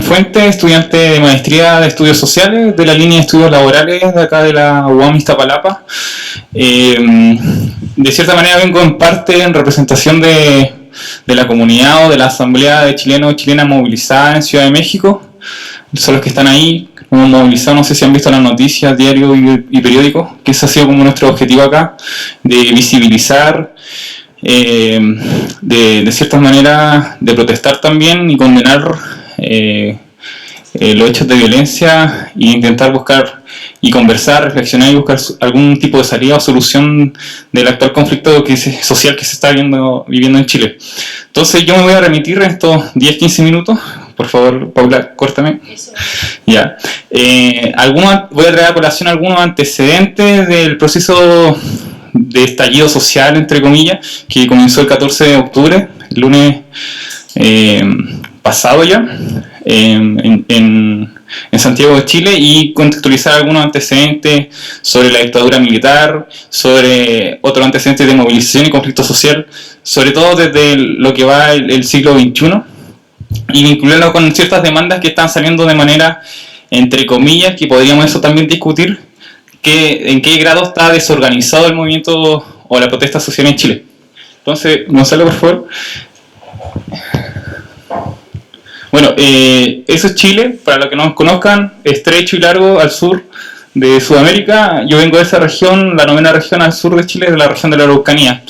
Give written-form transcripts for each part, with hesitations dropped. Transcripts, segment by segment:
Fuente, estudiante de maestría de estudios sociales de la línea de estudios laborales de acá de la UAM Iztapalapa. De cierta manera vengo en parte en representación de la comunidad o de la asamblea de chilenos y chilenas movilizada en Ciudad de México. Son los que están ahí, hemos movilizado, no sé si han visto las noticias, diarios y periódicos, que ese ha sido como nuestro objetivo acá, de visibilizar, de cierta manera de protestar también y condenar los hechos de violencia e intentar buscar y conversar, reflexionar y buscar algún tipo de salida o solución del actual conflicto social que se está viviendo en Chile. Entonces yo me voy a remitir en estos 10-15 minutos. Por favor, Paula, córtame. Ya. Voy a traer a colación algunos antecedentes del proceso de estallido social, entre comillas, que comenzó el 14 de octubre, el lunes pasado ya, en Santiago de Chile, y contextualizar algunos antecedentes sobre la dictadura militar, sobre otros antecedentes de movilización y conflicto social, sobre todo desde lo que va el siglo XXI, y vincularlo con ciertas demandas que están saliendo de manera, entre comillas, que podríamos eso también discutir, en qué grado está desorganizado el movimiento o la protesta social en Chile. Entonces, Gonzalo, por favor. Bueno, eso es Chile, para los que no nos conozcan, estrecho y largo al sur de Sudamérica. Yo vengo de esa región, la 9ª región al sur de Chile, de la región de la Araucanía.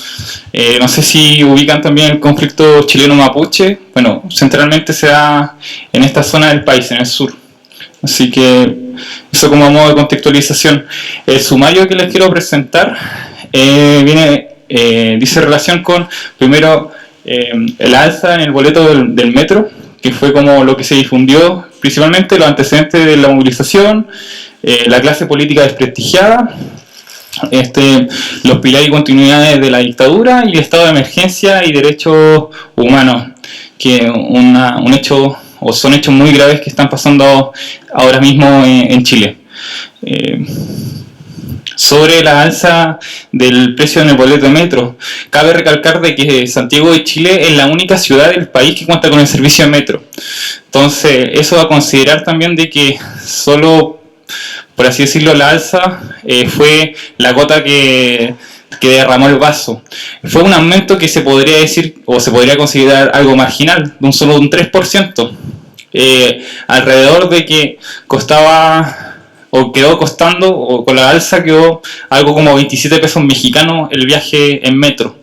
No sé si ubican también el conflicto chileno-mapuche. Bueno, centralmente se da en esta zona del país, en el sur. Así que eso como modo de contextualización. El sumario que les quiero presentar dice relación con, primero, el alza en el boleto del metro, que fue como lo que se difundió, principalmente los antecedentes de la movilización, la clase política desprestigiada, los pilares y continuidades de la dictadura y el estado de emergencia y derechos humanos, que un hecho, o son hechos muy graves que están pasando ahora mismo en Chile. Sobre la alza del precio en el boleto de metro, cabe recalcar de que Santiago de Chile es la única ciudad del país que cuenta con el servicio de metro. Entonces, eso va a considerar también de que solo, por así decirlo, la alza fue la gota que derramó el vaso. Fue un aumento que se podría decir, o se podría considerar algo marginal, de solo un 3%. Alrededor de que costaba, o quedó costando, o con la alza quedó algo como 27 pesos mexicanos el viaje en metro.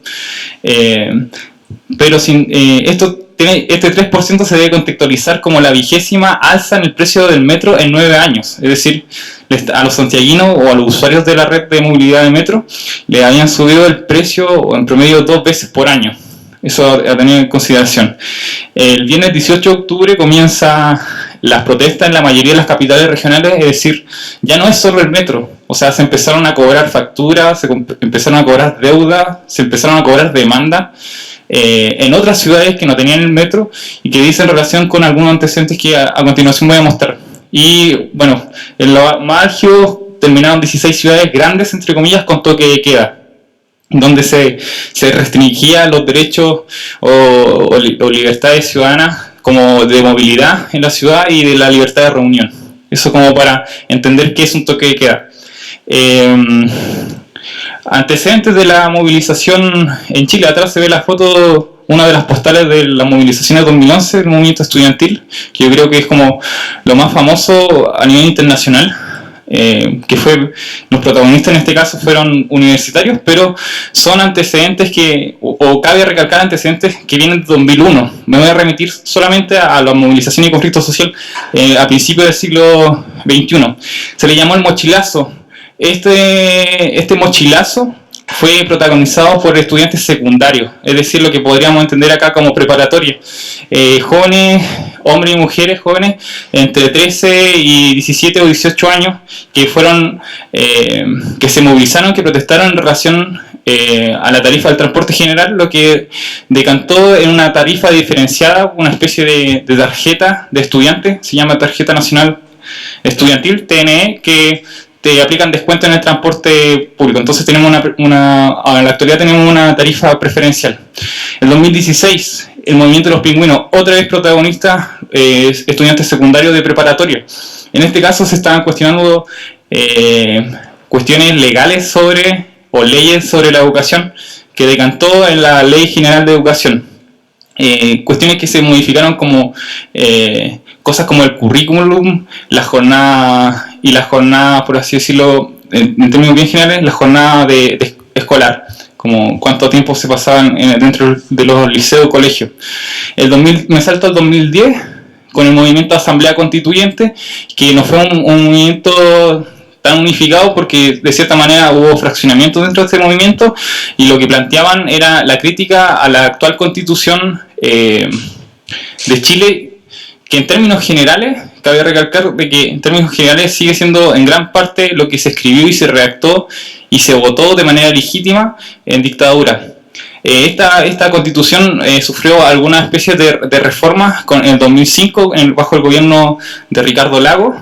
Pero este 3% se debe contextualizar como la 20ª alza en el precio del metro en 9 años. Es decir, a los santiaguinos o a los usuarios de la red de movilidad de metro le habían subido el precio en promedio 2 veces por año. Eso a tener en consideración. El viernes 18 de octubre comienza las protestas en la mayoría de las capitales regionales, es decir, ya no es solo el metro, o sea, se empezaron a cobrar facturas, se empezaron a cobrar deudas, se empezaron a cobrar demandas en otras ciudades que no tenían el metro y que dicen relación con algunos antecedentes que a continuación voy a mostrar. Y bueno, en lo más álgido terminaron 16 ciudades grandes, entre comillas, con toque de queda, donde se restringían los derechos o libertades ciudadanas como de movilidad en la ciudad y de la libertad de reunión. Eso como para entender qué es un toque de queda. Antecedentes de la movilización en Chile. Atrás se ve la foto, una de las postales de la movilización de 2011 del movimiento estudiantil, que yo creo que es como lo más famoso a nivel internacional. Que fue, los protagonistas en este caso fueron universitarios, pero son antecedentes o cabe recalcar antecedentes que vienen de 2001. Me voy a remitir solamente a la movilización y conflicto social a principios del siglo XXI. Se le llamó el mochilazo. Este mochilazo fue protagonizado por estudiantes secundarios, es decir, lo que podríamos entender acá como preparatoria. Jóvenes, hombres y mujeres jóvenes, entre 13 y 17 o 18 años, que se movilizaron, que protestaron en relación a la tarifa del transporte general, lo que decantó en una tarifa diferenciada, una especie de tarjeta de estudiante, se llama Tarjeta Nacional Estudiantil, TNE, que te aplican descuento en el transporte público. Entonces tenemos en la actualidad tenemos una tarifa preferencial. En 2016, el movimiento de los pingüinos, otra vez protagonista, estudiantes secundarios de preparatoria. En este caso se estaban cuestionando cuestiones legales o leyes sobre la educación que decantó en la Ley General de Educación. Cuestiones que se modificaron como cosas como el currículum, la jornada, por así decirlo, en términos bien generales, la jornada de escolar, como cuánto tiempo se pasaban dentro de los liceos o colegios. Me salto al 2010 con el movimiento Asamblea Constituyente, que no fue un movimiento tan unificado porque de cierta manera hubo fraccionamiento dentro de este movimiento, y lo que planteaban era la crítica a la actual Constitución de Chile, que en términos generales, cabe recalcar de que en términos generales sigue siendo en gran parte lo que se escribió y se redactó y se votó de manera legítima en dictadura. Esta Constitución sufrió algunas especies de reformas en el 2005 bajo el gobierno de Ricardo Lagos,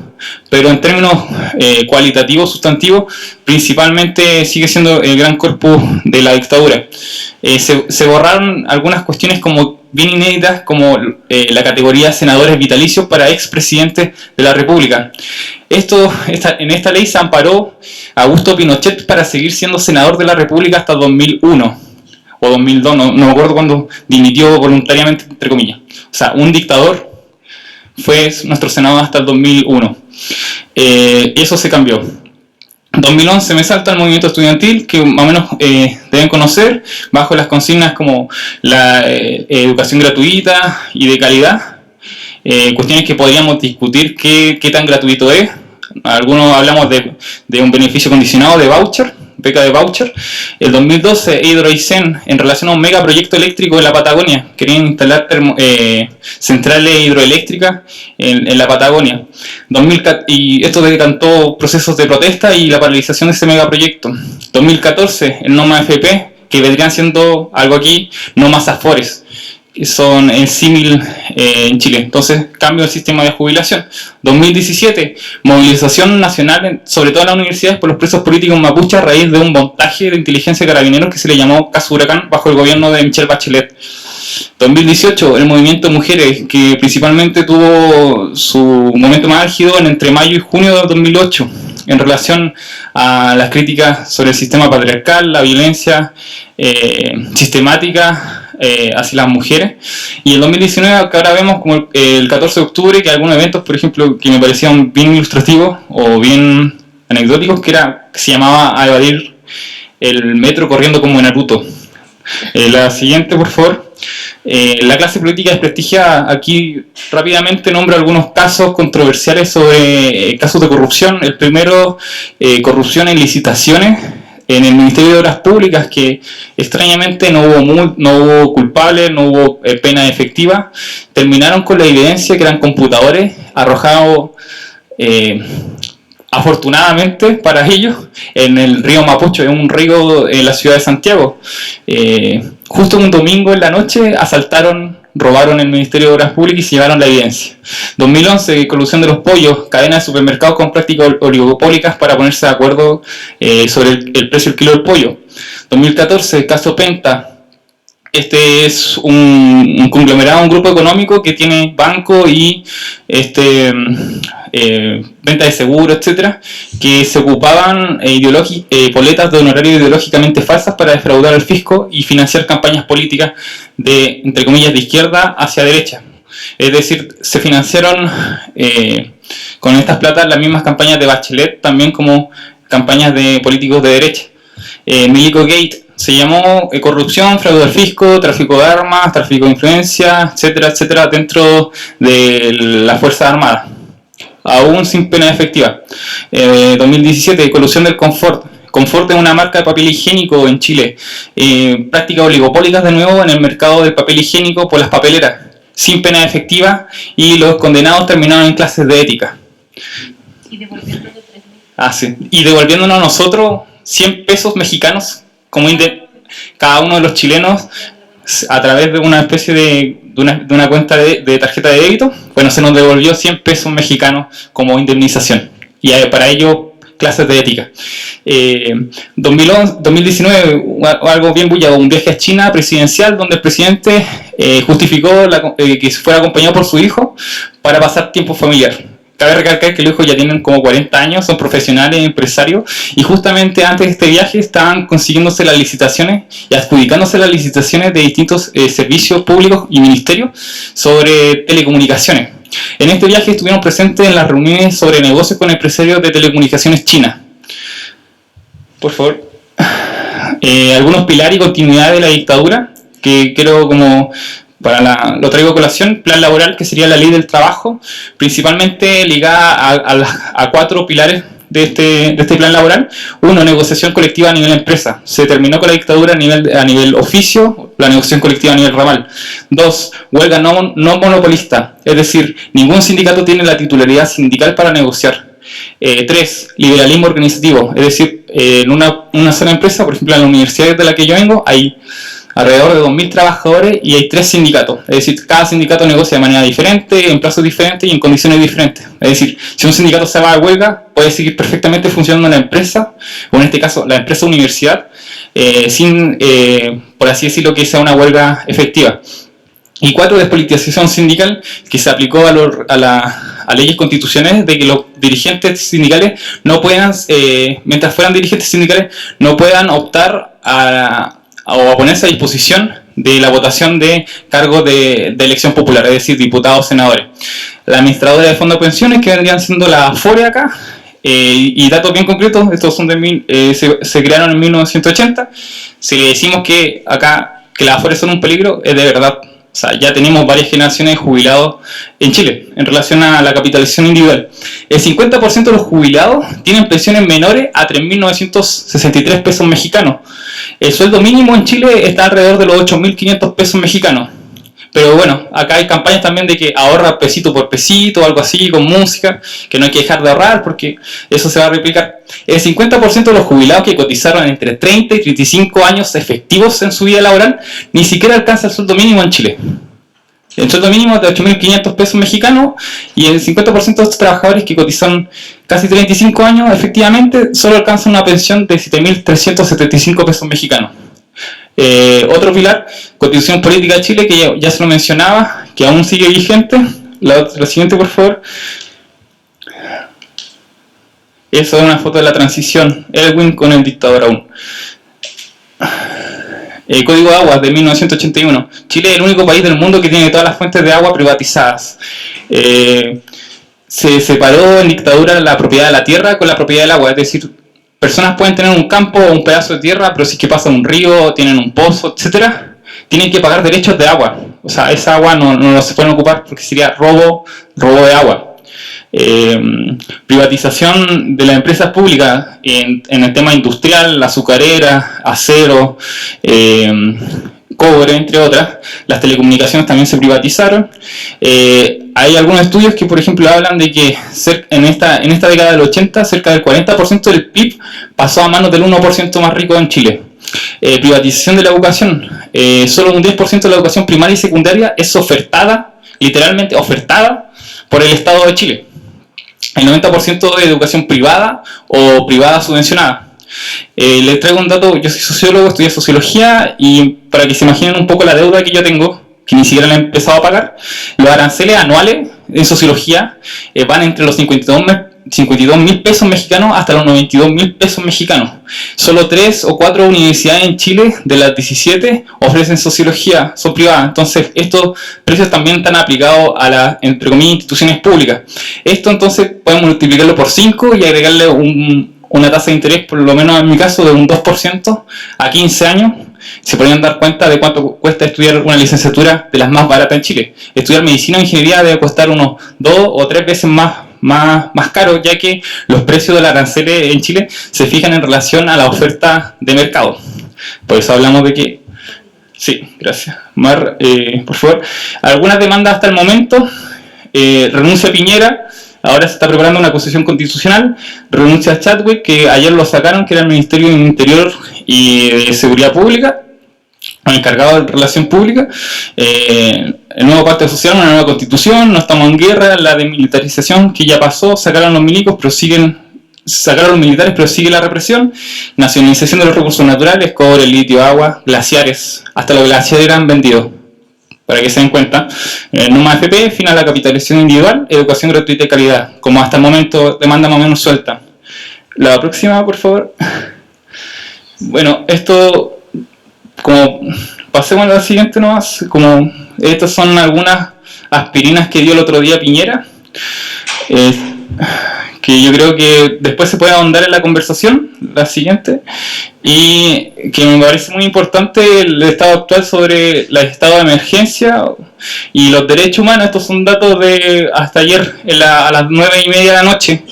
pero en términos cualitativos, sustantivos, principalmente sigue siendo el gran corpus de la dictadura. Se borraron algunas cuestiones como bien inéditas, como la categoría de senadores vitalicios para expresidentes de la República. En esta ley se amparó a Augusto Pinochet para seguir siendo senador de la República hasta 2001 o 2002, no me acuerdo cuándo dimitió voluntariamente, entre comillas. O sea, un dictador fue nuestro senador hasta el 2001. Eso se cambió. En 2011 me salta el movimiento estudiantil, que más o menos deben conocer, bajo las consignas como la educación gratuita y de calidad. Cuestiones que podríamos discutir qué tan gratuito es. Algunos hablamos de un beneficio condicionado de voucher, beca de voucher. El 2012, Hidroaicén, en relación a un megaproyecto eléctrico en la Patagonia, querían instalar centrales hidroeléctricas en la Patagonia. Y esto decantó procesos de protesta y la paralización de ese megaproyecto. 2014, el NOMA FP, que vendrían siendo algo aquí, NOMAS AFORES, que son en símil en Chile. Entonces, cambio del sistema de jubilación. 2017, movilización nacional, sobre todo en las universidades, por los presos políticos mapuches a raíz de un montaje de inteligencia de carabineros que se le llamó Caso Huracán bajo el gobierno de Michelle Bachelet. 2018, el movimiento Mujeres, que principalmente tuvo su momento más álgido entre mayo y junio de 2008, en relación a las críticas sobre el sistema patriarcal, la violencia sistemática hacia las mujeres. Y el 2019, que ahora vemos como el 14 de octubre, que algunos eventos, por ejemplo, que me parecían bien ilustrativos o bien anecdóticos, que se llamaba a evadir el metro corriendo como Naruto. La siguiente, por favor. La clase política desprestigia. Aquí rápidamente nombro algunos casos controversiales sobre casos de corrupción. El primero, corrupción en licitaciones en el Ministerio de Obras Públicas, que extrañamente no hubo culpables, no hubo pena efectiva. Terminaron con la evidencia que eran computadores arrojados afortunadamente para ellos en el río Mapocho, en un río en la ciudad de Santiago. Justo un domingo en la noche robaron el Ministerio de Obras Públicas y se llevaron la evidencia. 2011, colusión de los pollos, cadena de supermercados con prácticas oligopólicas para ponerse de acuerdo sobre el precio del kilo del pollo. 2014, caso Penta. Este es un conglomerado, un grupo económico que tiene banco y venta de seguros, etcétera, que se ocupaban boletas de honorario ideológicamente falsas para defraudar al fisco y financiar campañas políticas de, entre comillas, de izquierda hacia derecha. Es decir, se financiaron con estas platas las mismas campañas de Bachelet, también como campañas de políticos de derecha. Milico Gate se llamó corrupción, fraude al fisco, tráfico de armas, tráfico de influencia, etcétera, etcétera, dentro de las Fuerzas Armadas, aún sin pena efectiva. 2017, colusión del Confort. Confort es una marca de papel higiénico en Chile. Prácticas oligopólicas de nuevo en el mercado del papel higiénico por las papeleras, sin pena efectiva, y los condenados terminaron en clases de ética. Y devolviéndonos 3.000. Sí. Y devolviéndonos a nosotros 100 pesos mexicanos, como cada uno de los chilenos, a través de una especie de una cuenta de tarjeta de débito. Bueno, se nos devolvió 100 pesos mexicanos como indemnización. Y para ello clases de ética. 2019, algo bien bullado, un viaje a China presidencial donde el presidente justificó que fuera acompañado por su hijo para pasar tiempo familiar. Cabe recalcar que los hijos ya tienen como 40 años, son profesionales, empresarios, y justamente antes de este viaje estaban consiguiéndose las licitaciones y adjudicándose las licitaciones de distintos servicios públicos y ministerios sobre telecomunicaciones. En este viaje estuvieron presentes en las reuniones sobre negocios con empresarios de telecomunicaciones chinas. Por favor. Algunos pilares y continuidad de la dictadura, que quiero como... lo traigo a colación. Plan laboral, que sería la ley del trabajo, principalmente ligada a 4 pilares de este plan laboral. 1, negociación colectiva a nivel empresa. Se terminó con la dictadura a nivel oficio, la negociación colectiva a nivel ramal. 2, huelga no monopolista, es decir, ningún sindicato tiene la titularidad sindical para negociar. 3, liberalismo organizativo, es decir, en una sola empresa, por ejemplo en la universidad de la que yo vengo, hay alrededor de 2.000 trabajadores y hay 3 sindicatos. Es decir, cada sindicato negocia de manera diferente, en plazos diferentes y en condiciones diferentes. Es decir, si un sindicato se va a huelga, puede seguir perfectamente funcionando la empresa, o en este caso la empresa universidad, sin, por así decirlo, que sea una huelga efectiva. Y 4, despolitización sindical, que se aplicó a leyes constitucionales de que los dirigentes sindicales no puedan, mientras fueran dirigentes sindicales, no puedan optar o a ponerse a disposición de la votación de cargos de elección popular, es decir, diputados, senadores. La administradora de fondos de pensiones, que vendrían siendo la AFORE acá, y datos bien concretos, estos son se crearon en 1980. Si le decimos que acá que las AFORE son un peligro, es de verdad. O sea, ya tenemos varias generaciones de jubilados en Chile en relación a la capitalización individual. El 50% de los jubilados tienen pensiones menores a 3.963 pesos mexicanos. El sueldo mínimo en Chile está alrededor de los 8.500 pesos mexicanos. Pero bueno, acá hay campañas también de que ahorra pesito por pesito o algo así, con música, que no hay que dejar de ahorrar porque eso se va a replicar. El 50% de los jubilados que cotizaron entre 30 y 35 años efectivos en su vida laboral ni siquiera alcanza el sueldo mínimo en Chile. El sueldo mínimo es de 8.500 pesos mexicanos y el 50% de estos trabajadores que cotizaron casi 35 años efectivamente solo alcanzan una pensión de 7.375 pesos mexicanos. Otro pilar, Constitución Política de Chile, que ya se lo mencionaba, que aún sigue vigente. La siguiente, por favor. Eso es una foto de la transición, Elwin con el dictador aún. Código de Aguas de 1981. Chile es el único país del mundo que tiene todas las fuentes de agua privatizadas. Se separó en dictadura la propiedad de la tierra con la propiedad del agua, es decir, personas pueden tener un campo o un pedazo de tierra, pero si es que pasa un río, tienen un pozo, etcétera, tienen que pagar derechos de agua. O sea, esa agua no se pueden ocupar porque sería robo de agua. Privatización de las empresas públicas en el tema industrial, la azucarera, acero, cobre, entre otras. Las telecomunicaciones también se privatizaron. Hay algunos estudios que, por ejemplo, hablan de que en esta década del 80, cerca del 40% del PIB pasó a manos del 1% más rico en Chile. Privatización de la educación. Solo un 10% de la educación primaria y secundaria es ofertada, literalmente ofertada, por el Estado de Chile. El 90% de educación privada o privada subvencionada. Les traigo un dato, yo soy sociólogo, estudié sociología y para que se imaginen un poco la deuda que yo tengo, que ni siquiera la he empezado a pagar, los aranceles anuales en sociología van entre los 52.000 pesos mexicanos hasta los 92.000 pesos mexicanos. Solo 3 o 4 universidades en Chile de las 17 ofrecen sociología, son privadas. Entonces estos precios también están aplicados a las, entre comillas, instituciones públicas. Esto entonces podemos multiplicarlo por 5 y agregarle una tasa de interés, por lo menos en mi caso, de un 2% a 15 años. Se podrían dar cuenta de cuánto cuesta estudiar una licenciatura de las más baratas en Chile. Estudiar medicina o ingeniería debe costar unos 2 o 3 veces más caro, ya que los precios de los aranceles en Chile se fijan en relación a la oferta de mercado. Por eso hablamos de que... Sí, gracias. Mar, por favor. Algunas demandas hasta el momento. Renuncia a Piñera. Ahora se está preparando una acusación constitucional. Renuncia a Chadwick, que ayer lo sacaron, que era el Ministerio de Interior y de Seguridad Pública, encargado de Relación Pública. El nuevo pacto social, una nueva constitución, no estamos en guerra, la desmilitarización que ya pasó, sacaron los milicos, pero siguen sacaron a los militares, pero sigue la represión. Nacionalización de los recursos naturales, cobre, litio, agua, glaciares. Hasta los glaciares eran vendidos, para que se den cuenta. Numa FP, fin a la capitalización individual, educación gratuita y calidad, como hasta el momento demanda más o menos suelta. La próxima, por favor. Bueno, esto, como pasemos a la siguiente nomás, como estas son algunas aspirinas que dio el otro día Piñera, que yo creo que después se puede ahondar en la conversación, la siguiente, y que me parece muy importante el estado actual sobre el estado de emergencia y los derechos humanos. Estos son datos de hasta ayer a las 9:30 de la noche.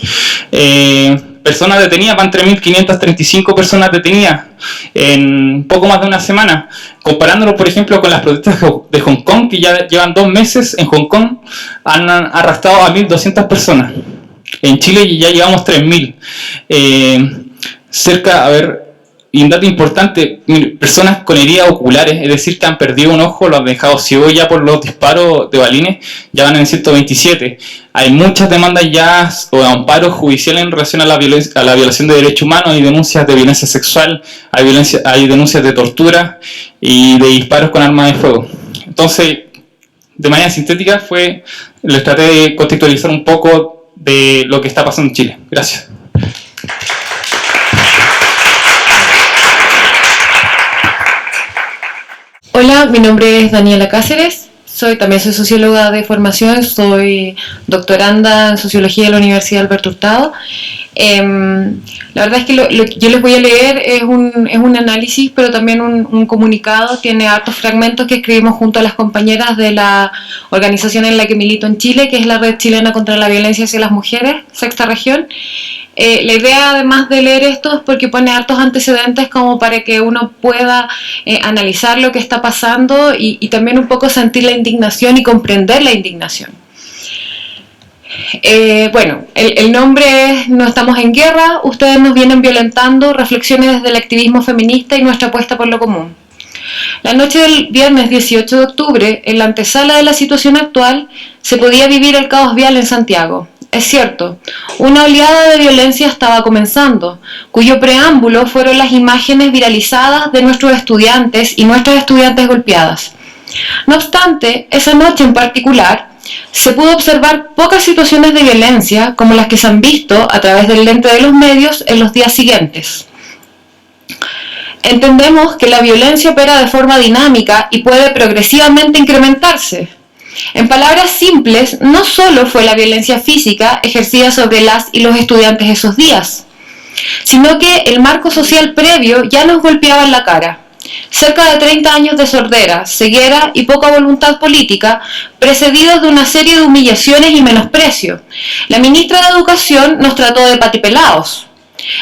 Personas detenidas, van 3.535 personas detenidas en poco más de una semana. Comparándolo, por ejemplo, con las protestas de Hong Kong, que ya llevan 2 meses en Hong Kong, han arrastrado a 1.200 personas. En Chile ya llevamos 3.000. Y un dato importante, personas con heridas oculares, es decir, que han perdido un ojo, lo han dejado ciego ya por los disparos de balines, ya van en 127. Hay muchas demandas ya o amparos judiciales en relación a la violación de derechos humanos, hay denuncias de violencia sexual, hay denuncias de tortura y de disparos con armas de fuego. Entonces, de manera sintética, les traté de contextualizar un poco de lo que está pasando en Chile. Gracias. Hola, mi nombre es Daniela Cáceres, también soy socióloga de formación, soy doctoranda en sociología de la Universidad Alberto Hurtado. La verdad es que lo que yo les voy a leer es un análisis, pero también un comunicado, tiene hartos fragmentos que escribimos junto a las compañeras de la organización en la que milito en Chile, que es la Red Chilena contra la Violencia hacia las Mujeres, Sexta Región. La idea, además de leer esto, es porque pone hartos antecedentes como para que uno pueda analizar lo que está pasando y también un poco sentir la indignación y comprender la indignación. Bueno, el nombre es No estamos en guerra, ustedes nos vienen violentando, reflexiones desde el activismo feminista y nuestra apuesta por lo común. La noche del viernes 18 de octubre, en la antesala de la situación actual, se podía vivir el caos vial en Santiago. Es cierto, una oleada de violencia estaba comenzando, cuyo preámbulo fueron las imágenes viralizadas de nuestros estudiantes y nuestras estudiantes golpeadas. No obstante, esa noche en particular, se pudo observar pocas situaciones de violencia como las que se han visto a través del lente de los medios en los días siguientes. Entendemos que la violencia opera de forma dinámica y puede progresivamente incrementarse. En palabras simples, no solo fue la violencia física ejercida sobre las y los estudiantes esos días, sino que el marco social previo ya nos golpeaba en la cara. Cerca de 30 años de sordera, ceguera y poca voluntad política, precedidos de una serie de humillaciones y menosprecio. La ministra de Educación nos trató de patipelados.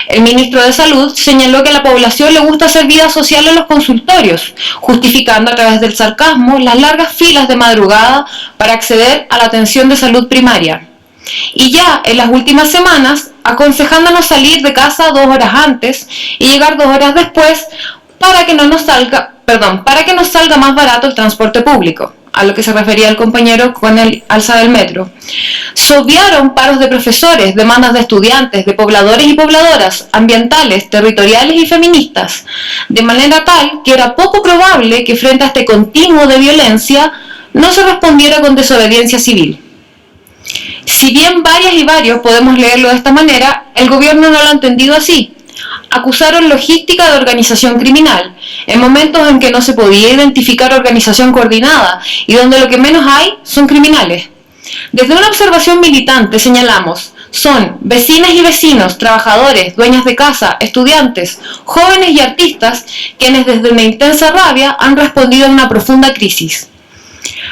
El ministro de Salud señaló que a la población le gusta hacer vida social en los consultorios, justificando a través del sarcasmo las largas filas de madrugada para acceder a la atención de salud primaria. Y ya en las últimas semanas, aconsejándonos salir de casa 2 horas antes y llegar 2 horas después para que nos salga más barato el transporte público, a lo que se refería el compañero con el alza del metro. Se obviaron paros de profesores, demandas de estudiantes, de pobladores y pobladoras, ambientales, territoriales y feministas, de manera tal que era poco probable que frente a este continuo de violencia no se respondiera con desobediencia civil. Si bien varias y varios podemos leerlo de esta manera, el gobierno no lo ha entendido así. Acusaron logística de organización criminal, en momentos en que no se podía identificar organización coordinada y donde lo que menos hay son criminales. Desde una observación militante señalamos, son vecinas y vecinos, trabajadores, dueñas de casa, estudiantes, jóvenes y artistas quienes desde una intensa rabia han respondido a una profunda crisis.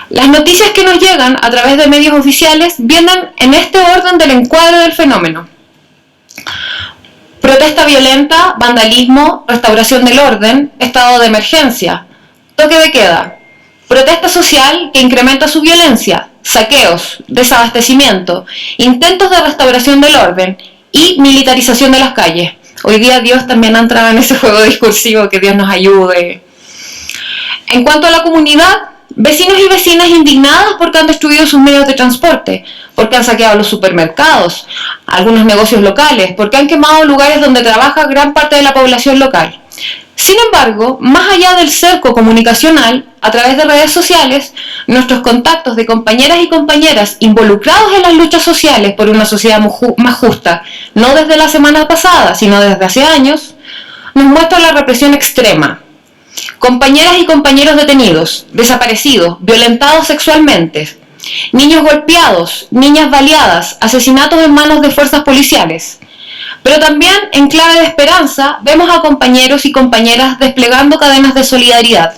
Las noticias que nos llegan a través de medios oficiales vienen en este orden del encuadre del fenómeno. Protesta violenta, vandalismo, restauración del orden, estado de emergencia, toque de queda, protesta social que incrementa su violencia, saqueos, desabastecimiento, intentos de restauración del orden y militarización de las calles. Hoy día Dios también ha entrado en ese juego discursivo, que Dios nos ayude. En cuanto a la comunidad, Vecinos y vecinas indignadas porque han destruido sus medios de transporte, porque han saqueado los supermercados, algunos negocios locales, porque han quemado lugares donde trabaja gran parte de la población local. Sin embargo, más allá del cerco comunicacional, a través de redes sociales, nuestros contactos de compañeras y compañeras involucrados en las luchas sociales por una sociedad más justa, no desde la semana pasada, sino desde hace años, nos muestran la represión extrema. Compañeras y compañeros detenidos, desaparecidos, violentados sexualmente, niños golpeados, niñas baleadas, asesinatos en manos de fuerzas policiales. Pero también, en clave de esperanza, vemos a compañeros y compañeras desplegando cadenas de solidaridad,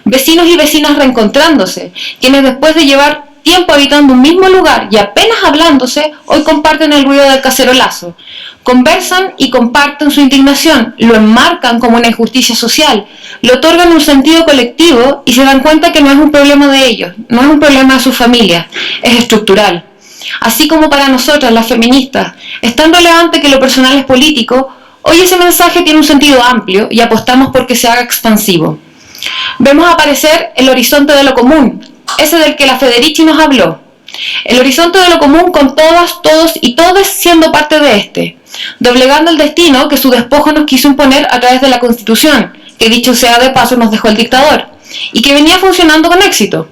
vecinos y vecinas reencontrándose, quienes después de llevar tiempo habitando un mismo lugar y apenas hablándose, hoy comparten el ruido del cacerolazo, conversan y comparten su indignación, lo enmarcan como una injusticia social, le otorgan un sentido colectivo y se dan cuenta que no es un problema de ellos, no es un problema de su familia, es estructural. Así como para nosotras, las feministas, es tan relevante que lo personal es político, hoy ese mensaje tiene un sentido amplio y apostamos por que se haga expansivo. Vemos aparecer el horizonte de lo común, ese del que la Federici nos habló. El horizonte de lo común con todas, todos y todes siendo parte de este, doblegando el destino que su despojo nos quiso imponer a través de la Constitución, que dicho sea de paso nos dejó el dictador, y que venía funcionando con éxito.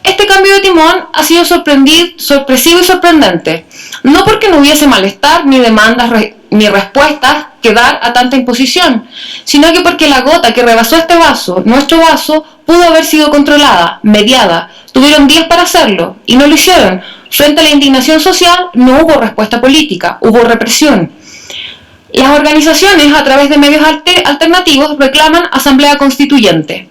Este cambio de timón ha sido sorpresivo y sorprendente, no porque no hubiese malestar, ni demandas, ni respuestas que dar a tanta imposición, sino que porque la gota que rebasó este vaso, nuestro vaso, pudo haber sido controlada, mediada, tuvieron días para hacerlo, y no lo hicieron. Frente a la indignación social no hubo respuesta política, hubo represión. Las organizaciones, a través de medios alternativos, reclaman asamblea constituyente.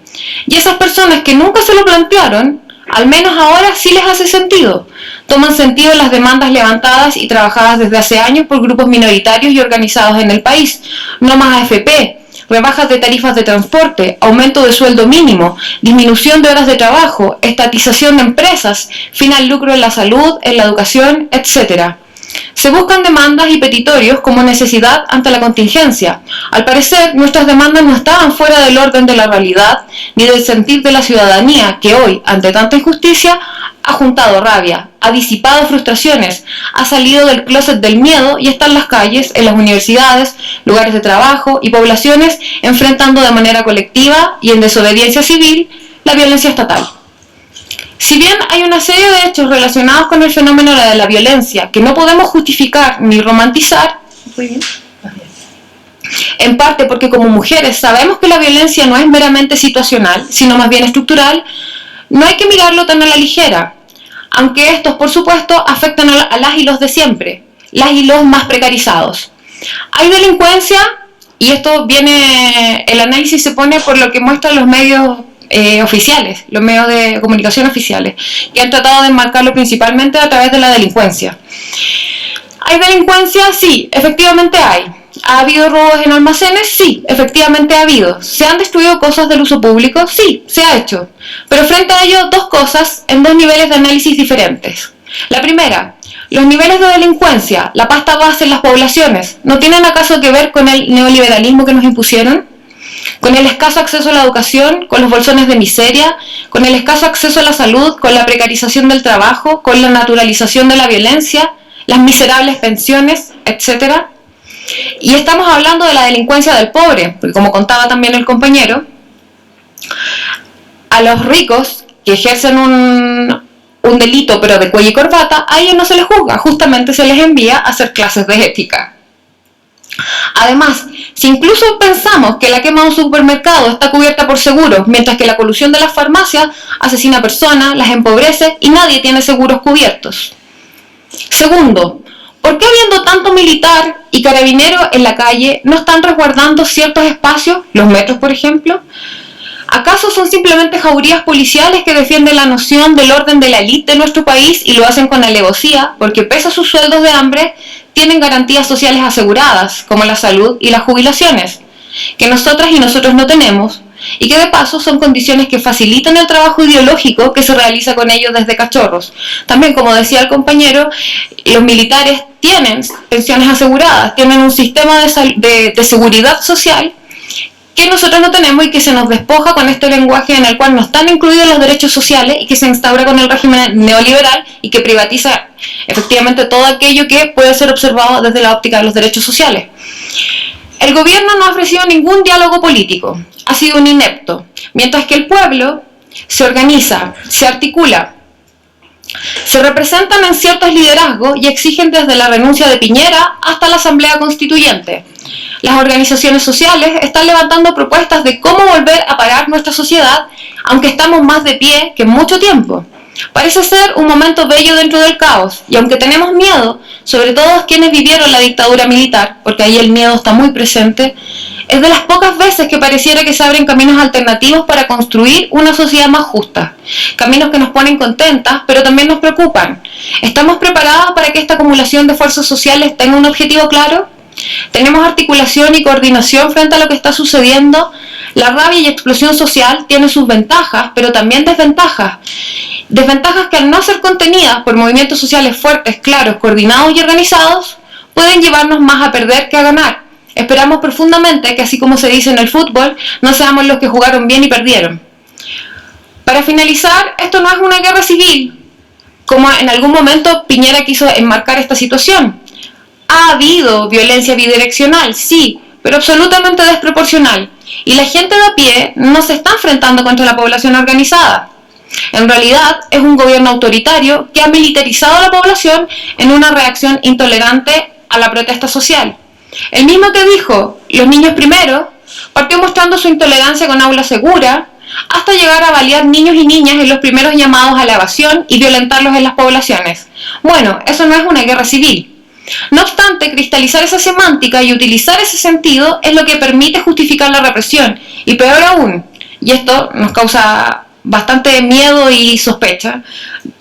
Y esas personas que nunca se lo plantearon, al menos ahora sí les hace sentido. Toman sentido las demandas levantadas y trabajadas desde hace años por grupos minoritarios y organizados en el país. No más AFP, rebajas de tarifas de transporte, aumento de sueldo mínimo, disminución de horas de trabajo, estatización de empresas, fin al lucro en la salud, en la educación, etc. Se buscan demandas y petitorios como necesidad ante la contingencia. Al parecer, nuestras demandas no estaban fuera del orden de la realidad ni del sentir de la ciudadanía que hoy, ante tanta injusticia, ha juntado rabia, ha disipado frustraciones, ha salido del closet del miedo y está en las calles, en las universidades, lugares de trabajo y poblaciones enfrentando de manera colectiva y en desobediencia civil la violencia estatal. Si bien hay una serie de hechos relacionados con el fenómeno de la violencia que no podemos justificar ni romantizar, en parte porque como mujeres sabemos que la violencia no es meramente situacional, sino más bien estructural, no hay que mirarlo tan a la ligera, aunque estos, por supuesto, afectan a las y los de siempre, las y los más precarizados. Hay delincuencia, y esto viene, el análisis se pone por lo que muestran los medios oficiales, los medios de comunicación oficiales, que han tratado de enmarcarlo principalmente a través de la delincuencia. ¿Hay delincuencia? Sí, efectivamente hay. ¿Ha habido robos en almacenes? Sí, efectivamente ha habido. ¿Se han destruido cosas del uso público? Sí, se ha hecho. Pero frente a ello, dos cosas en dos niveles de análisis diferentes. La primera, los niveles de delincuencia, la pasta base en las poblaciones, ¿no tienen acaso que ver con el neoliberalismo que nos impusieron? Con el escaso acceso a la educación, con los bolsones de miseria, con el escaso acceso a la salud, con la precarización del trabajo, con la naturalización de la violencia, las miserables pensiones, etc. Y estamos hablando de la delincuencia del pobre, porque como contaba también el compañero, a los ricos que ejercen un delito pero de cuello y corbata, a ellos no se les juzga, justamente se les envía a hacer clases de ética. Además, si incluso pensamos que la quema de un supermercado está cubierta por seguros, mientras que la colusión de las farmacias asesina a personas, las empobrece y nadie tiene seguros cubiertos. Segundo, ¿por qué habiendo tanto militar y carabinero en la calle no están resguardando ciertos espacios, los metros por ejemplo? ¿Acaso son simplemente jaurías policiales que defienden la noción del orden de la élite de nuestro país y lo hacen con alevosía porque pese a sus sueldos de hambre tienen garantías sociales aseguradas, como la salud y las jubilaciones, que nosotras y nosotros no tenemos, y que de paso son condiciones que facilitan el trabajo ideológico que se realiza con ellos desde cachorros? También, como decía el compañero, los militares tienen pensiones aseguradas, tienen un sistema de seguridad social que nosotros no tenemos y que se nos despoja con este lenguaje en el cual no están incluidos los derechos sociales y que se instaura con el régimen neoliberal y que privatiza efectivamente todo aquello que puede ser observado desde la óptica de los derechos sociales. El gobierno no ha ofrecido ningún diálogo político, ha sido un inepto, mientras que el pueblo se organiza, se articula, se representan en ciertos liderazgos y exigen desde la renuncia de Piñera hasta la Asamblea Constituyente. Las organizaciones sociales están levantando propuestas de cómo volver a parar nuestra sociedad, aunque estamos más de pie que en mucho tiempo. Parece ser un momento bello dentro del caos, y aunque tenemos miedo, sobre todo quienes vivieron la dictadura militar, porque ahí el miedo está muy presente, es de las pocas veces que pareciera que se abren caminos alternativos para construir una sociedad más justa. Caminos que nos ponen contentas, pero también nos preocupan. ¿Estamos preparados para que esta acumulación de fuerzas sociales tenga un objetivo claro? ¿Tenemos articulación y coordinación frente a lo que está sucediendo? La rabia y explosión social tienen sus ventajas, pero también desventajas. Desventajas que al no ser contenidas por movimientos sociales fuertes, claros, coordinados y organizados, pueden llevarnos más a perder que a ganar. Esperamos profundamente que, así como se dice en el fútbol, no seamos los que jugaron bien y perdieron. Para finalizar, esto no es una guerra civil, como en algún momento Piñera quiso enmarcar esta situación. Ha habido violencia bidireccional, sí, pero absolutamente desproporcional. Y la gente de a pie no se está enfrentando contra la población organizada. En realidad, es un gobierno autoritario que ha militarizado a la población en una reacción intolerante a la protesta social. El mismo que dijo, los niños primero, partió mostrando su intolerancia con aula segura, hasta llegar a balear niños y niñas en los primeros llamados a la evasión y violentarlos en las poblaciones. Bueno, eso no es una guerra civil. No obstante, cristalizar esa semántica y utilizar ese sentido es lo que permite justificar la represión. Y peor aún, y esto nos causa bastante miedo y sospecha,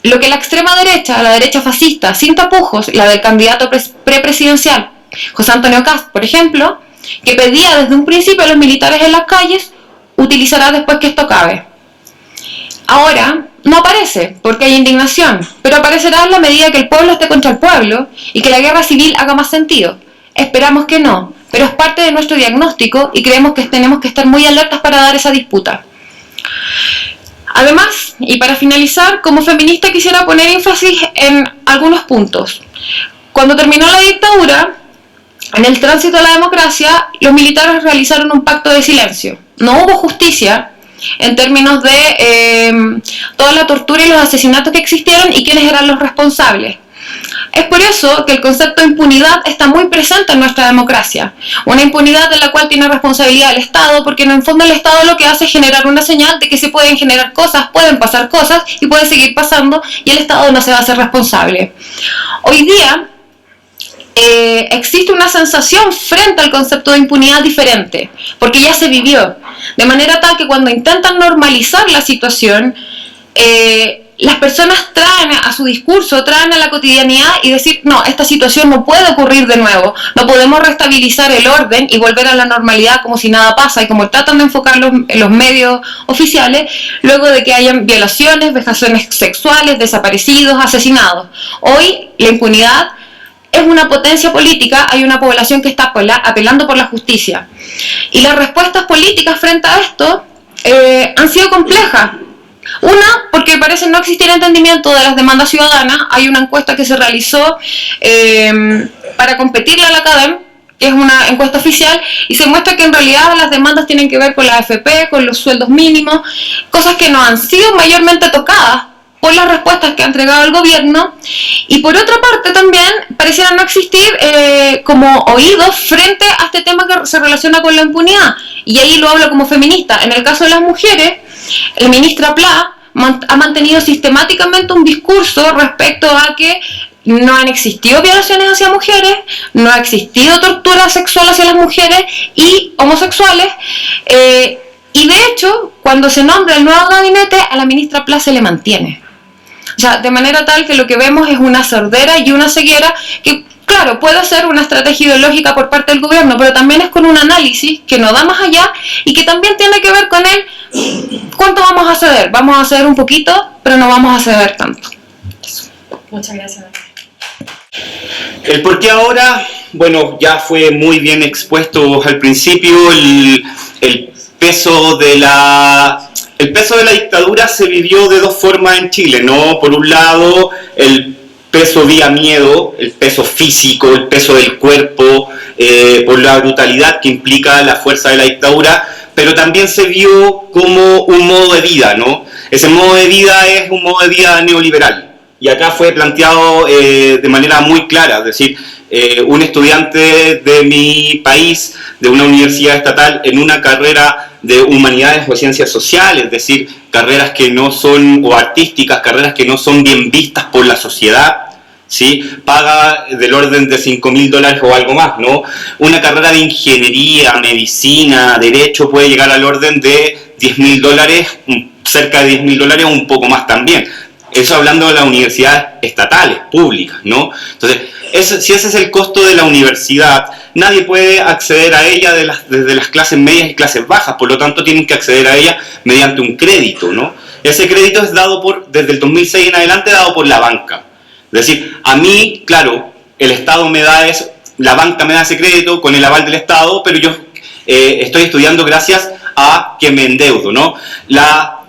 lo que la extrema derecha, la derecha fascista, sin tapujos, la del candidato prepresidencial, José Antonio Kast, por ejemplo, que pedía desde un principio a los militares en las calles, utilizará después que esto acabe. Ahora no aparece porque hay indignación, pero aparecerá en la medida que el pueblo esté contra el pueblo y que la guerra civil haga más sentido. Esperamos que no, pero es parte de nuestro diagnóstico y creemos que tenemos que estar muy alertas para dar esa disputa. Además, y para finalizar, como feminista quisiera poner énfasis en algunos puntos. Cuando terminó la dictadura, en el tránsito a la democracia, los militares realizaron un pacto de silencio. No hubo justicia en términos de toda la tortura y los asesinatos que existieron y quiénes eran los responsables. Es por eso que el concepto de impunidad está muy presente en nuestra democracia. Una impunidad de la cual tiene responsabilidad el Estado, porque en el fondo el Estado lo que hace es generar una señal de que se pueden generar cosas, pueden pasar cosas y pueden seguir pasando y el Estado no se va a hacer responsable. Hoy día existe una sensación frente al concepto de impunidad diferente, porque ya se vivió, de manera tal que cuando intentan normalizar la situación, las personas traen a su discurso, traen a la cotidianidad y decir, no, esta situación no puede ocurrir de nuevo, no podemos restabilizar el orden y volver a la normalidad como si nada pasa, y como tratan de enfocarlo en los medios oficiales, luego de que hayan violaciones, vejaciones sexuales, desaparecidos, asesinados. Hoy la impunidad es una potencia política, hay una población que está apelando por la justicia. Y las respuestas políticas frente a esto han sido complejas. Una, porque parece no existir entendimiento de las demandas ciudadanas. Hay una encuesta que se realizó para competirle a la CADEM, que es una encuesta oficial, y se muestra que en realidad las demandas tienen que ver con la AFP, con los sueldos mínimos, cosas que no han sido mayormente tocadas por las respuestas que ha entregado el gobierno, y por otra parte también pareciera no existir como oídos frente a este tema que se relaciona con la impunidad, y ahí lo hablo como feminista. En el caso de las mujeres, el ministro Pla ha mantenido sistemáticamente un discurso respecto a que no han existido violaciones hacia mujeres, no ha existido tortura sexual hacia las mujeres y homosexuales, y de hecho, cuando se nombra el nuevo gabinete, a la ministra Pla se le mantiene. O sea, de manera tal que lo que vemos es una sordera y una ceguera que, claro, puede ser una estrategia ideológica por parte del gobierno, pero también es con un análisis que no da más allá y que también tiene que ver con el cuánto vamos a ceder. Vamos a ceder un poquito, pero no vamos a ceder tanto. Eso. Muchas gracias. El por qué ahora, bueno, ya fue muy bien expuesto al principio. El peso de la dictadura se vivió de dos formas en Chile, ¿no? Por un lado, el peso vía miedo, el peso físico, el peso del cuerpo, por la brutalidad que implica la fuerza de la dictadura, pero también se vio como un modo de vida, ¿no? Ese modo de vida es un modo de vida neoliberal. Y acá fue planteado de manera muy clara, es decir, un estudiante de mi país, de una universidad estatal, en una carrera de humanidades o ciencias sociales, es decir, carreras que no son, o artísticas, carreras que no son bien vistas por la sociedad, ¿sí? Paga del orden de $5.000 o algo más, ¿no? Una carrera de ingeniería, medicina, derecho puede llegar al orden de $10.000, cerca de $10.000 o un poco más también. Eso hablando de las universidades estatales, públicas, ¿no? Entonces, si ese es el costo de la universidad, nadie puede acceder a ella desde las clases medias y clases bajas, por lo tanto tienen que acceder a ella mediante un crédito, ¿no? Ese crédito es dado desde el 2006 en adelante, dado por la banca. Es decir, a mí, claro, el Estado me da eso, la banca me da ese crédito con el aval del Estado, pero yo estoy estudiando gracias a que me endeudo, ¿no? La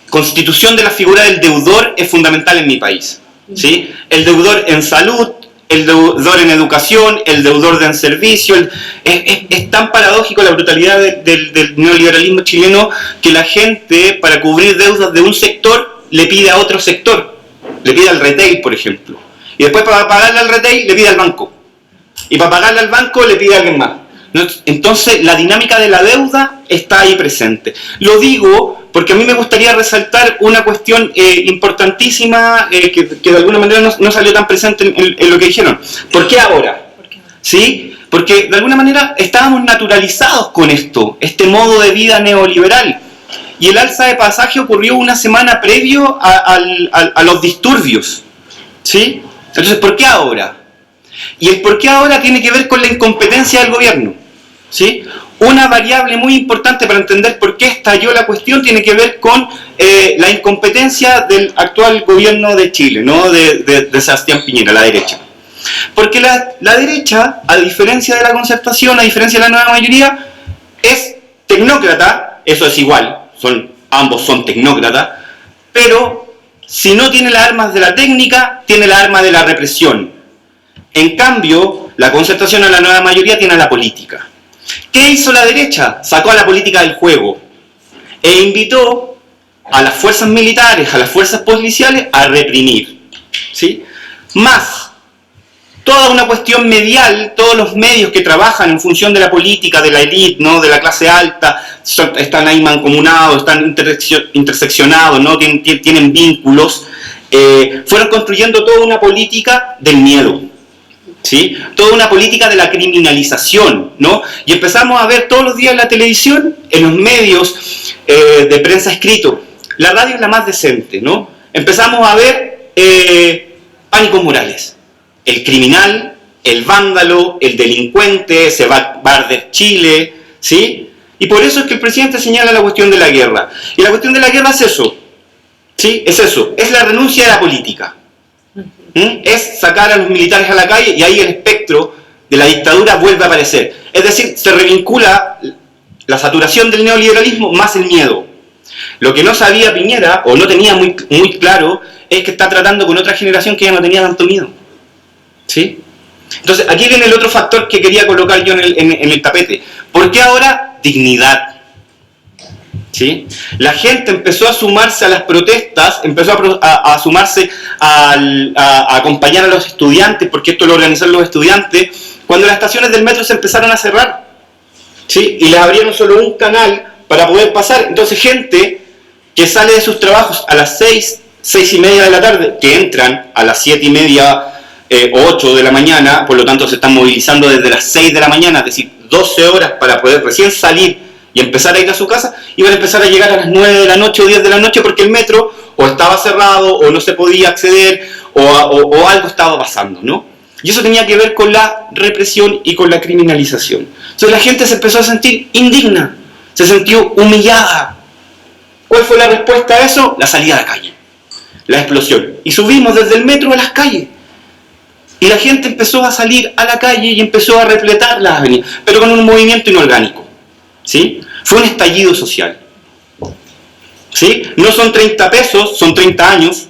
constitución de la figura del deudor es fundamental en mi país, ¿sí? El deudor en salud, el deudor en educación, el deudor en servicio. Es tan paradójico la brutalidad del neoliberalismo chileno que la gente, para cubrir deudas de un sector, le pide a otro sector, le pide al retail, por ejemplo, y después para pagarle al retail le pide al banco, y para pagarle al banco le pide a alguien más. Entonces la dinámica de la deuda está ahí presente. Lo digo porque a mí me gustaría resaltar una cuestión importantísima que de alguna manera no salió tan presente en lo que dijeron. ¿Por qué ahora? ¿Sí? Porque de alguna manera estábamos naturalizados con esto, este modo de vida neoliberal. Y el alza de pasaje ocurrió una semana previo a los disturbios, ¿sí? Entonces, ¿por qué ahora? Y el por qué ahora tiene que ver con la incompetencia del gobierno, ¿sí? Una variable muy importante para entender por qué estalló la cuestión tiene que ver con la incompetencia del actual gobierno de Chile, ¿no? de Sebastián Piñera, la derecha. Porque la derecha, a diferencia de la concertación, a diferencia de la nueva mayoría, es tecnócrata, eso es igual, ambos son tecnócratas, pero si no tiene las armas de la técnica, tiene las armas de la represión. En cambio, la concertación a la nueva mayoría tiene a la política. ¿Qué hizo la derecha? Sacó a la política del juego e invitó a las fuerzas militares, a las fuerzas policiales a reprimir, ¿sí? Más toda una cuestión medial, todos los medios que trabajan en función de la política, de la élite, ¿no? De la clase alta, están ahí mancomunados, están interseccionados, ¿no? Tienen vínculos, fueron construyendo toda una política del miedo, ¿sí? Toda una política de la criminalización, ¿no? Y empezamos a ver todos los días en la televisión, en los medios de prensa escrito. La radio es la más decente, ¿no? Empezamos a ver pánicos morales. El criminal, el vándalo, el delincuente, se va a arder Chile, ¿sí? Y por eso es que el presidente señala la cuestión de la guerra. Y la cuestión de la guerra es eso, ¿sí? Es eso, es la renuncia de la política. Es sacar a los militares a la calle y ahí el espectro de la dictadura vuelve a aparecer. Es decir, se revincula la saturación del neoliberalismo más el miedo. Lo que no sabía Piñera, o no tenía muy claro, es que está tratando con otra generación que ya no tenía tanto miedo, ¿sí? Entonces, aquí viene el otro factor que quería colocar yo en el tapete. ¿Por qué ahora? Dignidad. ¿Sí? La gente empezó a sumarse a las protestas, empezó a sumarse a acompañar a los estudiantes, porque esto lo organizaron los estudiantes, cuando las estaciones del metro se empezaron a cerrar, ¿sí? Y les abrieron solo un canal para poder pasar. Entonces, gente que sale de sus trabajos a las 6:30 de la tarde, que entran a las 7:30 o 8 de la mañana, por lo tanto se están movilizando desde las 6 de la mañana, es decir, 12 horas para poder recién salir y empezar a ir a su casa, iban a empezar a llegar a las 9 de la noche o 10 de la noche porque el metro o estaba cerrado o no se podía acceder o algo estaba pasando, ¿no? Y eso tenía que ver con la represión y con la criminalización. Entonces la gente se empezó a sentir indigna, se sintió humillada. ¿Cuál fue la respuesta a eso? La salida a la calle, la explosión. Y subimos desde el metro a las calles. Y la gente empezó a salir a la calle y empezó a repletar las avenidas, pero con un movimiento inorgánico, ¿sí? Fue un estallido social, ¿sí? No son 30 pesos, son 30 años,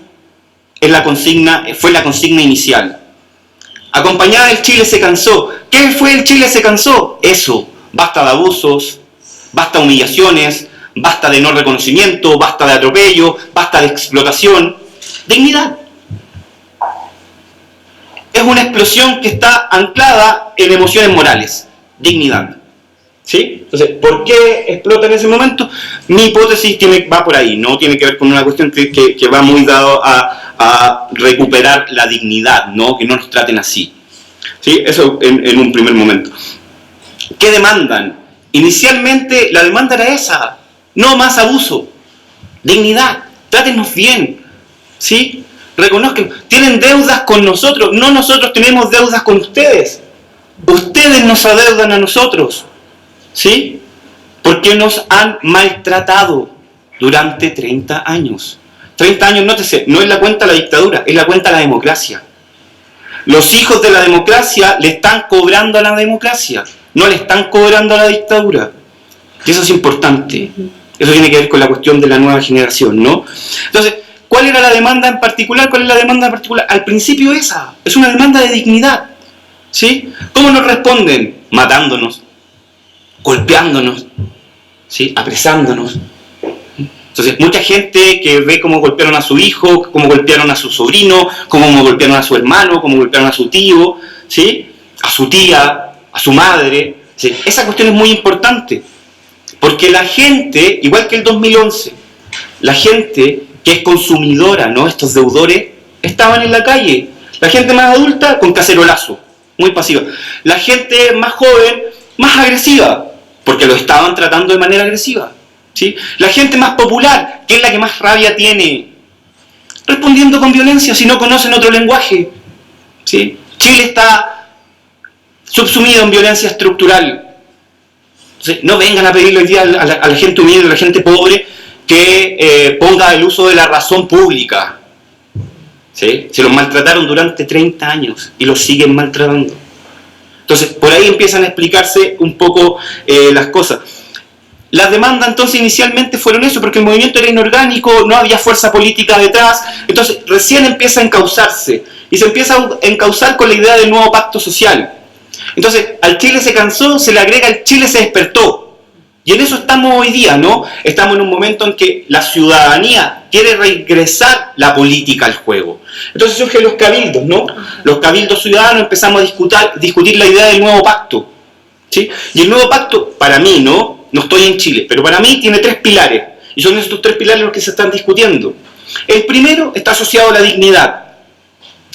fue la consigna inicial. Acompañada del Chile se cansó. ¿Qué fue el Chile se cansó? Eso, basta de abusos, basta de humillaciones, basta de no reconocimiento, basta de atropello, basta de explotación. Dignidad. Es una explosión que está anclada en emociones morales. Dignidad. ¿Sí? Entonces, ¿por qué explota en ese momento? Mi hipótesis va por ahí, ¿no? Tiene que ver con una cuestión que va muy dado a recuperar la dignidad, ¿no? Que no nos traten así. ¿Sí? Eso en un primer momento. ¿Qué demandan? Inicialmente la demanda era esa. No más abuso. Dignidad. Trátenos bien. ¿Sí? Reconozcan. Tienen deudas con nosotros. No nosotros tenemos deudas con ustedes. Ustedes nos adeudan a nosotros. ¿Sí? Porque nos han maltratado durante 30 años. 30 años, nótese, no es la cuenta de la dictadura, es la cuenta de la democracia. Los hijos de la democracia le están cobrando a la democracia, no le están cobrando a la dictadura. Y eso es importante. Eso tiene que ver con la cuestión de la nueva generación, ¿no? Entonces, ¿cuál era la demanda en particular? ¿Cuál es la demanda en particular? Al principio esa, es una demanda de dignidad. ¿Sí? ¿Cómo nos responden? Matándonos, golpeándonos, ¿sí? Apresándonos. Entonces, mucha gente que ve cómo golpearon a su hijo, cómo golpearon a su sobrino, cómo golpearon a su hermano, cómo golpearon a su tío, ¿sí? A su tía, a su madre. ¿Sí? Esa cuestión es muy importante, porque la gente, igual que el 2011, la gente que es consumidora, ¿no? Estos deudores, estaban en la calle. La gente más adulta con cacerolazo, muy pasiva. La gente más joven, más agresiva, porque lo estaban tratando de manera agresiva. ¿Sí? La gente más popular, que es la que más rabia tiene, respondiendo con violencia si no conocen otro lenguaje. ¿Sí? Chile está subsumido en violencia estructural. Entonces, no vengan a pedirle hoy día a la gente humilde, a la gente pobre, que ponga el uso de la razón pública. ¿Sí? Se los maltrataron durante 30 años y los siguen maltratando. Entonces, por ahí empiezan a explicarse un poco las cosas. Las demandas entonces inicialmente fueron eso, porque el movimiento era inorgánico, no había fuerza política detrás, entonces recién empieza a encauzarse, y se empieza a encauzar con la idea del nuevo pacto social. Entonces, al Chile se cansó, se le agrega el Chile se despertó, y en eso estamos hoy día, ¿no? Estamos en un momento en que la ciudadanía quiere regresar la política al juego. Entonces surgen los cabildos, ¿no? Los cabildos ciudadanos empezamos a discutir la idea del nuevo pacto, ¿sí? Y el nuevo pacto, para mí, ¿no? No estoy en Chile, pero para mí tiene 3 pilares, y son estos 3 pilares los que se están discutiendo. El primero está asociado a la dignidad,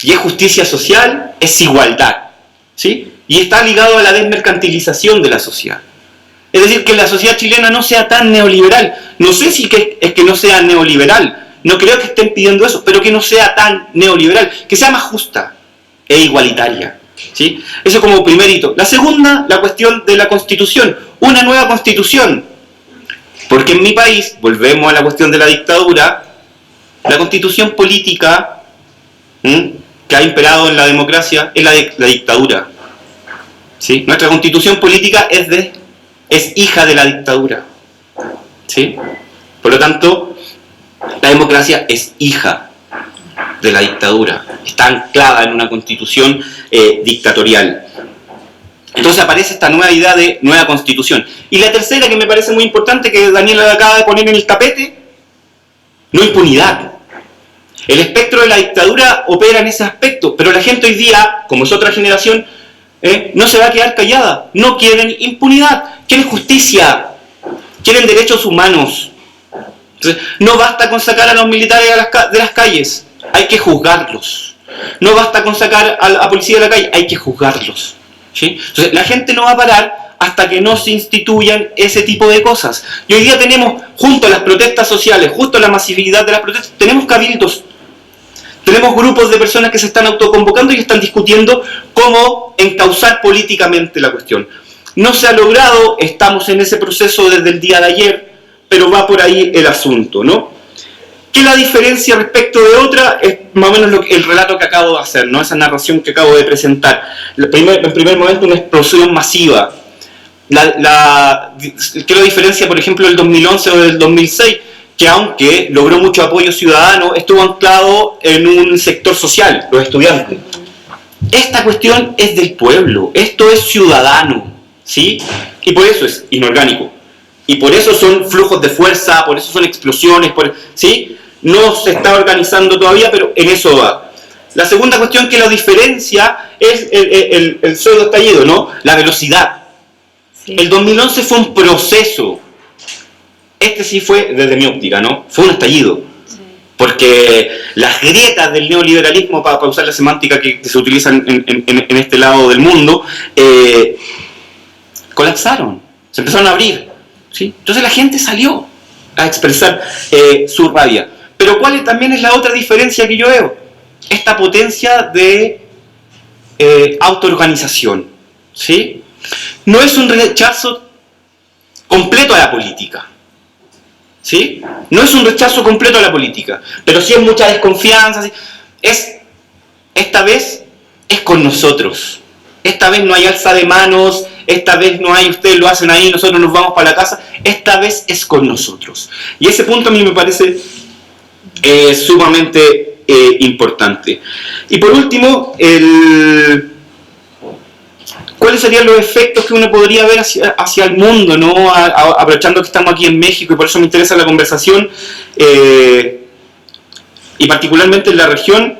y es justicia social, es igualdad, ¿sí? Y está ligado a la desmercantilización de la sociedad. Es decir, que la sociedad chilena no sea tan neoliberal. No sé si es que no sea neoliberal, no creo que estén pidiendo eso, pero que no sea tan neoliberal, que sea más justa e igualitaria. ¿Sí? Eso como primer hito. La segunda, la cuestión de la Constitución, una nueva Constitución, porque en mi país, volvemos a la cuestión de la dictadura, la Constitución política que ha imperado en la democracia es la dictadura. ¿Sí? Nuestra Constitución política es hija de la dictadura. ¿Sí? Por lo tanto, la democracia es hija de la dictadura, está anclada en una constitución dictatorial. Entonces aparece esta nueva idea de nueva constitución. Y la tercera, que me parece muy importante, que Daniela acaba de poner en el tapete, no impunidad. El espectro de la dictadura opera en ese aspecto, pero la gente hoy día, como es otra generación, no se va a quedar callada. No quieren impunidad, quieren justicia, quieren derechos humanos. Entonces, no basta con sacar a los militares de las calles, hay que juzgarlos. No basta con sacar a la policía de la calle, hay que juzgarlos. ¿Sí? Entonces, la gente no va a parar hasta que no se instituyan ese tipo de cosas. Y hoy día tenemos, junto a las protestas sociales, junto a la masividad de las protestas, tenemos cabildos. Tenemos grupos de personas que se están autoconvocando y están discutiendo cómo encauzar políticamente la cuestión. No se ha logrado, estamos en ese proceso desde el día de ayer, pero va por ahí el asunto, ¿no? ¿Qué la diferencia respecto de otra? Es más o menos el relato que acabo de hacer, ¿no? Esa narración que acabo de presentar. En primer momento, una explosión masiva. ¿Qué lo diferencia, por ejemplo, del 2011 o del 2006? Que aunque logró mucho apoyo ciudadano, estuvo anclado en un sector social, los estudiantes. Esta cuestión es del pueblo, esto es ciudadano, ¿sí? Y por eso es inorgánico. Y por eso son flujos de fuerza, por eso son explosiones, ¿sí? No se está organizando todavía, pero en eso va. La segunda cuestión que lo diferencia es el pseudo estallido, ¿no? La velocidad. Sí. El 2011 fue un proceso. Este sí fue, desde mi óptica, ¿no? Fue un estallido. Sí. Porque las grietas del neoliberalismo, para usar la semántica que se utiliza en este lado del mundo, colapsaron, se empezaron a abrir, ¿sí? Entonces la gente salió a expresar su rabia. Pero ¿cuál también es la otra diferencia que yo veo? Esta potencia de autoorganización, ¿sí? No es un rechazo completo a la política, ¿sí? No es un rechazo completo a la política, pero sí es mucha desconfianza, ¿sí? Esta vez es con nosotros. Esta vez no hay alza de manos, esta vez no hay ustedes lo hacen ahí, nosotros nos vamos para la casa. Esta vez es con nosotros. Y ese punto a mí me parece sumamente importante. Y por último, ¿cuáles serían los efectos que uno podría ver hacia el mundo, ¿no? Aprovechando que estamos aquí en México y por eso me interesa la conversación, y particularmente en la región,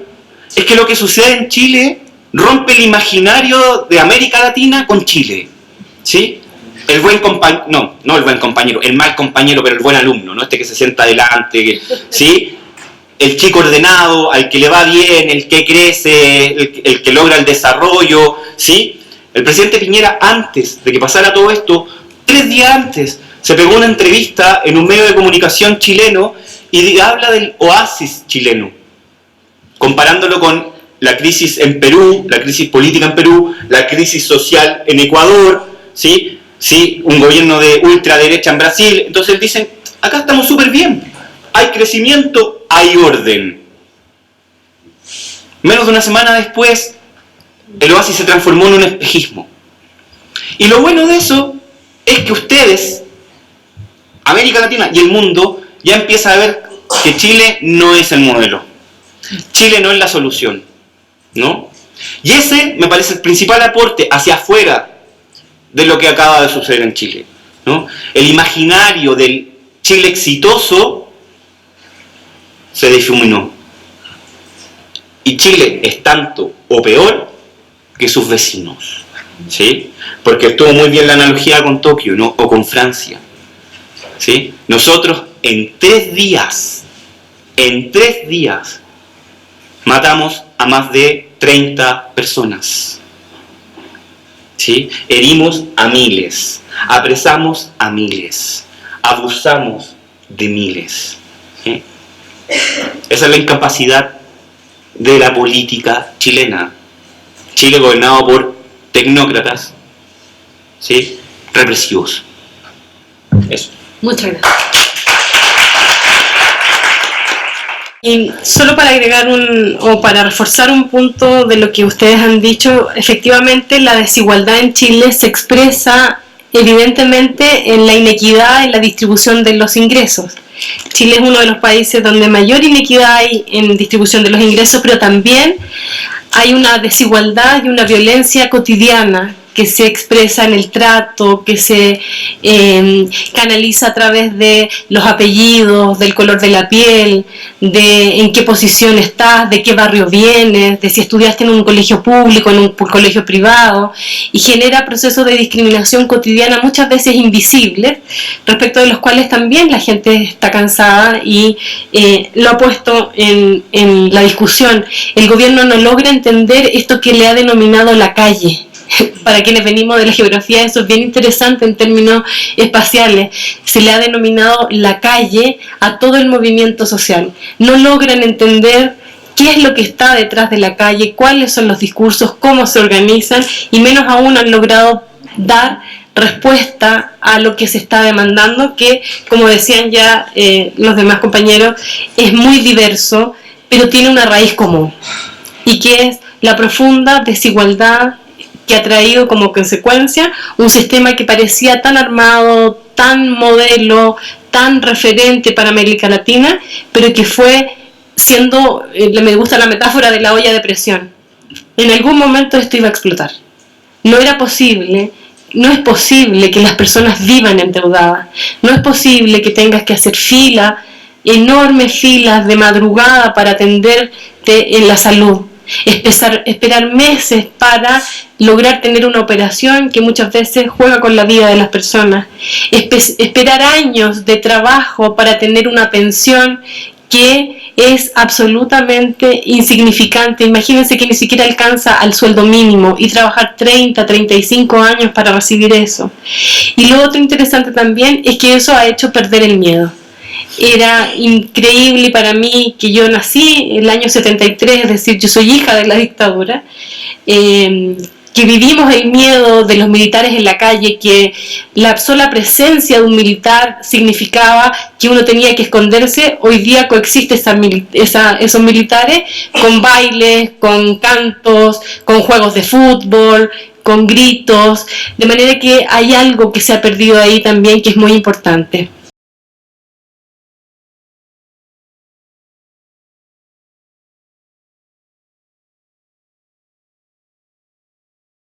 es que lo que sucede en Chile rompe el imaginario de América Latina con Chile, ¿sí? El buen compañero, no el buen compañero, el mal compañero, pero el buen alumno, ¿no? Este que se sienta adelante, ¿sí? El chico ordenado, al que le va bien, el que crece, el que logra el desarrollo, ¿sí? El presidente Piñera, antes de que pasara todo esto, 3 días antes, se pegó una entrevista en un medio de comunicación chileno y habla del oasis chileno, comparándolo con la crisis en Perú, la crisis política en Perú, la crisis social en Ecuador, ¿sí? ¿Sí? Un gobierno de ultraderecha en Brasil. Entonces dicen, acá estamos súper bien, hay crecimiento, hay orden. Menos de una semana después, el oasis se transformó en un espejismo. Y lo bueno de eso es que ustedes, América Latina y el mundo, ya empiezan a ver que Chile no es el modelo. Chile no es la solución, ¿no? Y ese me parece el principal aporte hacia afuera de lo que acaba de suceder en Chile, ¿no? El imaginario del Chile exitoso se difuminó. Y Chile es tanto o peor que sus vecinos, ¿sí? Porque estuvo muy bien la analogía con Tokio, ¿no? O con Francia, ¿sí? Nosotros en 3 días matamos a más de 30 personas, ¿sí? Herimos a miles, apresamos a miles, abusamos de miles, ¿sí? Esa es la incapacidad de la política chilena. Chile gobernado por tecnócratas, ¿sí? Represivos. Eso. Muchas gracias. Y solo para agregar o para reforzar un punto de lo que ustedes han dicho, efectivamente la desigualdad en Chile se expresa evidentemente en la inequidad en la distribución de los ingresos. Chile es uno de los países donde mayor inequidad hay en distribución de los ingresos, pero también hay una desigualdad y una violencia cotidiana que se expresa en el trato, que se canaliza a través de los apellidos, del color de la piel, de en qué posición estás, de qué barrio vienes, de si estudiaste en un colegio público, en un colegio privado, y genera procesos de discriminación cotidiana muchas veces invisibles, respecto de los cuales también la gente está cansada y lo ha puesto en la discusión. El gobierno no logra entender esto que le ha denominado la calle. Para quienes venimos de la geografía, eso es bien interesante en términos espaciales. Se le ha denominado la calle a todo el movimiento social. No logran entender qué es lo que está detrás de la calle, cuáles son los discursos, cómo se organizan, y menos aún han logrado dar respuesta a lo que se está demandando, que, como decían ya los demás compañeros, es muy diverso, pero tiene una raíz común, y que es la profunda desigualdad que ha traído como consecuencia un sistema que parecía tan armado, tan modelo, tan referente para América Latina, pero que fue siendo, me gusta la metáfora de la olla de presión. En algún momento esto iba a explotar. No era posible, no es posible que las personas vivan endeudadas, no es posible que tengas que hacer enormes filas de madrugada para atenderte en la salud, esperar meses para lograr tener una operación que muchas veces juega con la vida de las personas, esperar años de trabajo para tener una pensión que es absolutamente insignificante. Imagínense que ni siquiera alcanza al sueldo mínimo y trabajar 30, 35 años para recibir eso. Y lo otro interesante también es que eso ha hecho perder el miedo. Era increíble para mí que yo nací en el año 73, es decir, yo soy hija de la dictadura, que vivimos el miedo de los militares en la calle, que la sola presencia de un militar significaba que uno tenía que esconderse. Hoy día coexiste esos militares con bailes, con cantos, con juegos de fútbol, con gritos, de manera que hay algo que se ha perdido ahí también que es muy importante.